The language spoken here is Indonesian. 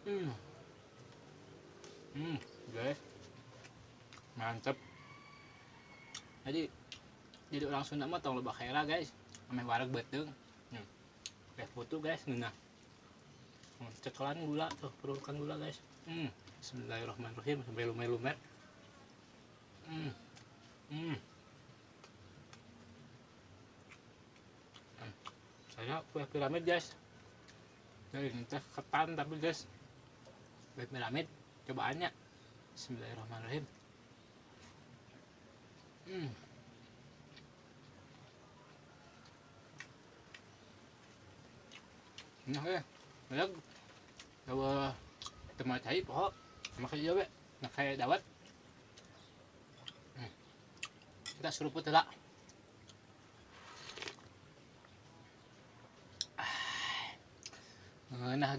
Hmm. Guys, mantep. Jadi orang Sunda mah tong loba khaira guys. Ame wareg beteung. Teh putu guys ngeunah. Cekelan gula tuh, perlukan gula guys. Bismillahirrahmanirrahim sampai lumer-lumer. Hmm. Hmm. Saya kue piramid guys. Jadi ini teh ketan tapi guys kue piramid cobaannya. Bismillahirrahmanirrahim. Nah ya, banyak bawa teman cai poho, makanya jawa, nak kayak dawat. Kita seruput lah. Nah,